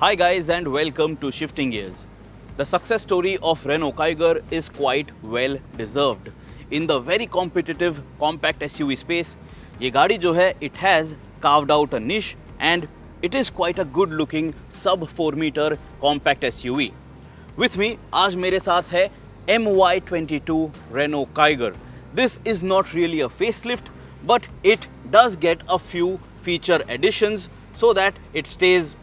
Hi guys and welcome to Shifting Gears. The success story of Renault Kiger is quite well deserved. In the very competitive compact SUV space, ये गाड़ी जो है it has carved out a niche and it is quite a good looking sub 4 meter compact SUV. With me आज मेरे साथ है MY22 Renault Kiger. This is not really a facelift, but it does get a few feature additions so that it stays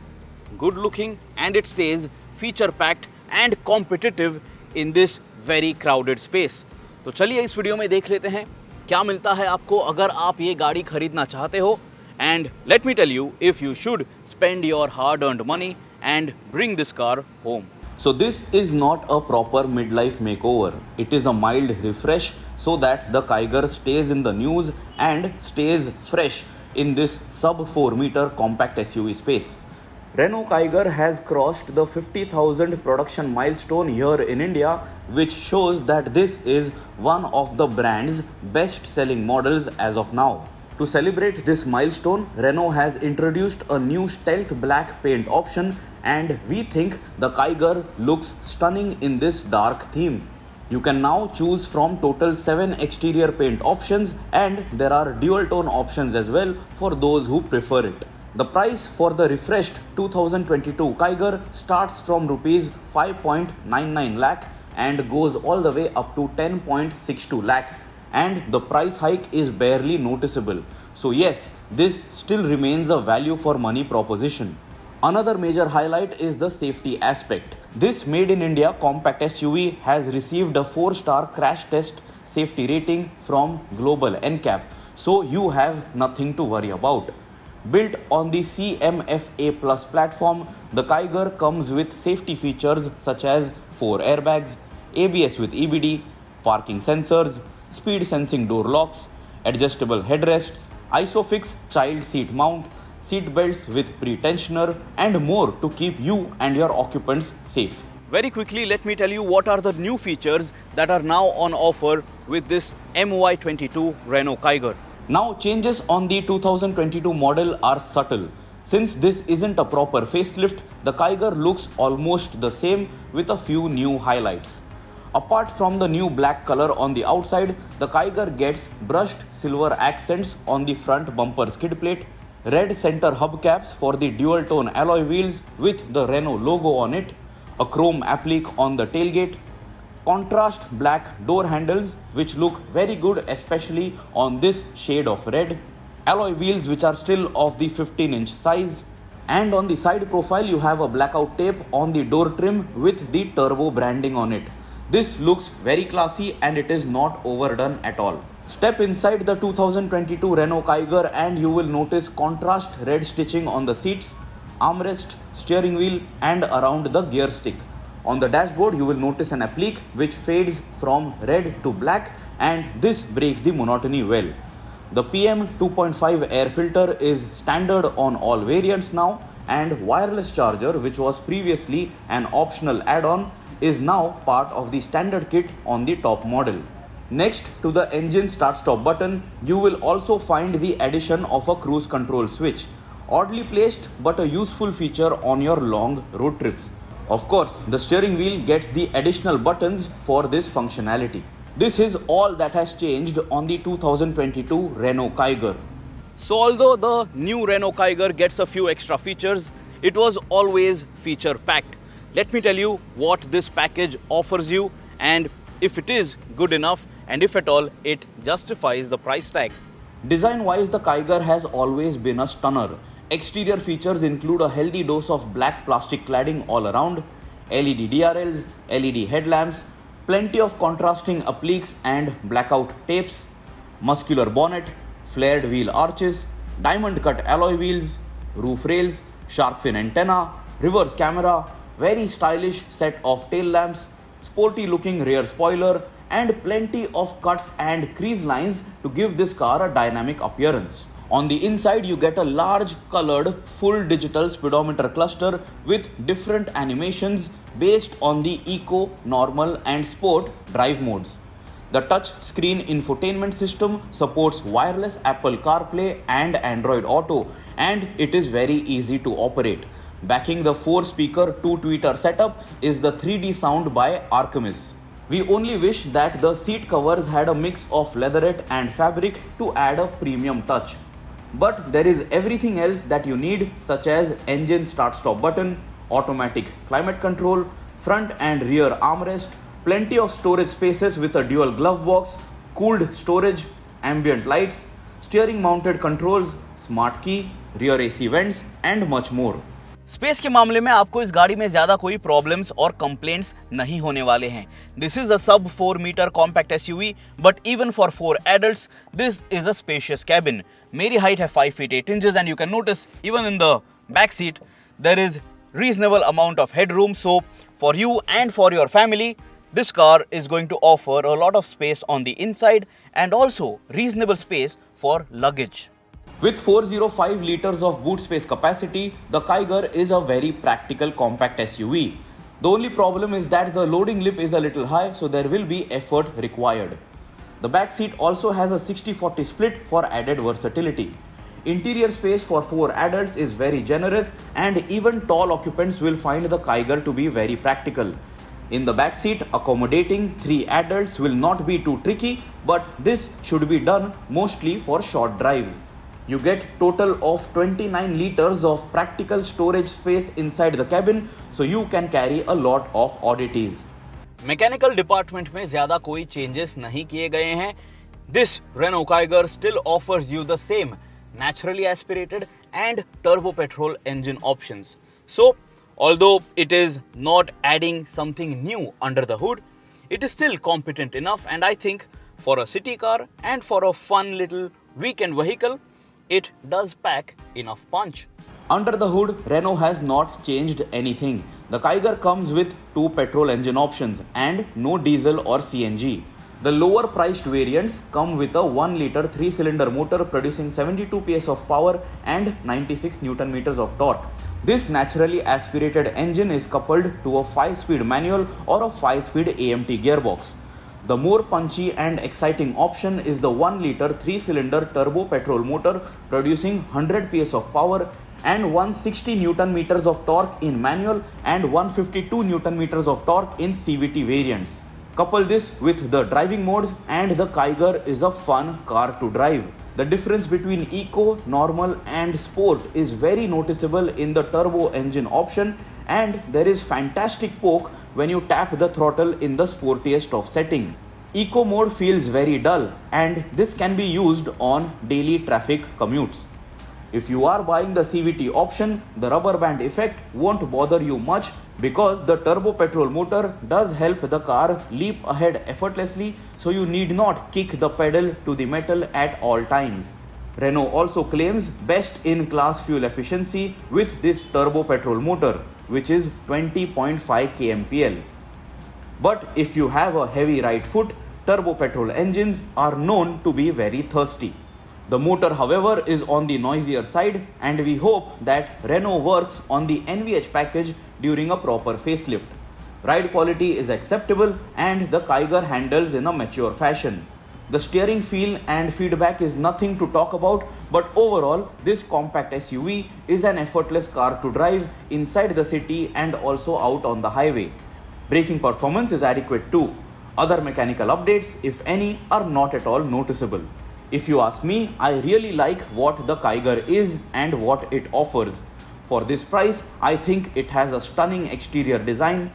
good looking and it stays feature packed and competitive in this very crowded space. तो चलिए इस video में देख लेते हैं क्या मिलता है आपको अगर आप ये गाड़ी खरीदना चाहते हो. And let me tell you if you should spend your hard earned money and bring this car home. So this is not a proper midlife makeover. It is a mild refresh so that the Kiger stays in the news and stays fresh in this sub 4 meter compact SUV space. Renault Kiger has crossed the 50,000 production milestone here in India, which shows that this is one of the brand's best-selling models as of now. To celebrate this milestone, Renault has introduced a new stealth black paint option and we think the Kiger looks stunning in this dark theme. You can now choose from total 7 exterior paint options and there are dual tone options as well for those who prefer it. The price for the refreshed 2022 Kiger starts from rupees 5.99 lakh and goes all the way up to 10.62 lakh, and the price hike is barely noticeable. So yes, this still remains a value for money proposition. Another major highlight is the safety aspect. This made in India compact SUV has received a 4-star crash test safety rating from Global NCAP, so you have nothing to worry about. Built on the CMFA Plus platform, the Kiger comes with safety features such as 4 airbags, ABS with EBD, parking sensors, speed sensing door locks, adjustable headrests, ISOFIX child seat mount, seat belts with pre-tensioner and more to keep you and your occupants safe. Very quickly, let me tell you what are the new features that are now on offer with this MY22 Renault Kiger. Now, changes on the 2022 model are subtle. Since this isn't a proper facelift, the Kiger looks almost the same with a few new highlights. Apart from the new black color on the outside, the Kiger gets brushed silver accents on the front bumper skid plate, red center hubcaps for the dual tone alloy wheels with the Renault logo on it, a chrome applique on the tailgate, contrast black door handles which look very good especially on this shade of red, alloy wheels which are still of the 15-inch size, and on the side profile you have a blackout tape on the door trim with the turbo branding on it. This looks very classy and it is not overdone at all. Step inside the 2022 Renault Kiger and you will notice contrast red stitching on the seats, armrest, steering wheel and around the gear stick. On the dashboard, you will notice an applique which fades from red to black and this breaks the monotony well. The PM 2.5 air filter is standard on all variants now, and wireless charger, which was previously an optional add-on, is now part of the standard kit on the top model. Next to the engine start-stop button, you will also find the addition of a cruise control switch. Oddly placed but a useful feature on your long road trips. Of course, the steering wheel gets the additional buttons for this functionality. This is all that has changed on the 2022 Renault Kiger. So although the new Renault Kiger gets a few extra features, it was always feature packed. Let me tell you what this package offers you and if it is good enough and if at all it justifies the price tag. Design-wise, the Kiger has always been a stunner. Exterior features include a healthy dose of black plastic cladding all around, LED DRLs, LED headlamps, plenty of contrasting appliques and blackout tapes, muscular bonnet, flared wheel arches, diamond cut alloy wheels, roof rails, shark fin antenna, reverse camera, very stylish set of tail lamps, sporty looking rear spoiler and plenty of cuts and crease lines to give this car a dynamic appearance. On the inside, you get a large colored full digital speedometer cluster with different animations based on the Eco, Normal and Sport drive modes. The touch screen infotainment system supports wireless Apple CarPlay and Android Auto and it is very easy to operate. Backing the 4-speaker 2-tweeter setup is the 3D sound by Artemis. We only wish that the seat covers had a mix of leatherette and fabric to add a premium touch. But there is everything else that you need, such as engine start-stop button, automatic climate control, front and rear armrest, plenty of storage spaces with a dual glove box, cooled storage, ambient lights, steering mounted controls, smart key, rear AC vents and much more. Space के मामले में आपको इस गाड़ी में ज्यादा कोई problems और कंप्लेंट्स नहीं होने वाले हैं. This is a sub 4 metre compact SUV, but even for 4 adults this is a spacious cabin. मेरी हाइट है 5 feet 8 inches and you can notice even in the back seat there is reasonable amount of headroom. So for you and for your family, this car is going to offer a lot of space on the inside and also reasonable space for luggage. With 405 liters of boot space capacity, the Kiger is a very practical compact SUV. The only problem is that the loading lip is a little high, so there will be effort required. The back seat also has a 60-40 split for added versatility. Interior space for 4 adults is very generous and even tall occupants will find the Kiger to be very practical. In the back seat, accommodating 3 adults will not be too tricky, but this should be done mostly for short drives. You get total of 29 liters of practical storage space inside the cabin, so you can carry a lot of oddities. Mechanical department में ज़्यादा कोई changes नहीं किए गए हैं. This Renault Kiger still offers you the same naturally aspirated and turbo petrol engine options. So, although it is not adding something new under the hood, it is still competent enough, and I think for a city car and for a fun little weekend vehicle, it does pack enough punch. Under the hood, Renault has not changed anything. The Kiger comes with 2 petrol engine options and no diesel or CNG. The lower priced variants come with a 1-liter 3-cylinder motor producing 72 PS of power and 96 Newton meters of torque. This naturally aspirated engine is coupled to a 5-speed manual or a 5-speed AMT gearbox. The more punchy and exciting option is the 1-liter 3-cylinder turbo petrol motor producing 100 PS of power and 160 Newton meters of torque in manual and 152 Newton meters of torque in CVT variants. Couple this with the driving modes and the Kiger is a fun car to drive. The difference between eco, normal and sport is very noticeable in the turbo engine option, and there is fantastic poke when you tap the throttle in the sportiest of setting. Eco mode feels very dull, and this can be used on daily traffic commutes. If you are buying the CVT option, the rubber band effect won't bother you much because the turbo petrol motor does help the car leap ahead effortlessly, so you need not kick the pedal to the metal at all times. Renault also claims best in class fuel efficiency with this turbo petrol motor, which is 20.5 kmpl. But if you have a heavy right foot, turbo petrol engines are known to be very thirsty. The motor, however, is on the noisier side, and we hope that Renault works on the NVH package during a proper facelift. Ride quality is acceptable and the Kiger handles in a mature fashion. The steering feel and feedback is nothing to talk about, but overall this compact SUV is an effortless car to drive inside the city and also out on the highway. Braking performance is adequate too. Other mechanical updates, if any, are not at all noticeable. If you ask me, I really like what the Kiger is and what it offers. For this price, I think it has a stunning exterior design,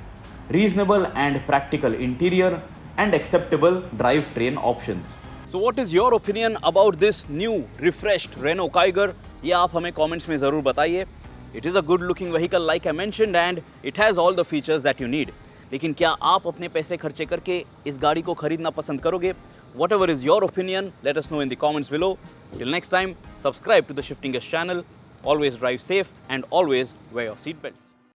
reasonable and practical interior, and acceptable drivetrain options. So what is your opinion about this new refreshed Renault Kiger? ये आप हमें comments में ज़रूर बताइए. It is a good looking vehicle like I mentioned, and it has all the features that you need. लेकिन क्या आप अपने पैसे खर्चे करके इस गाड़ी को खरीदना पसंद करोगे? Whatever is your opinion, let us know in the comments below. Till next time, subscribe to the Shifting Gears channel. Always drive safe and always wear your seatbelts.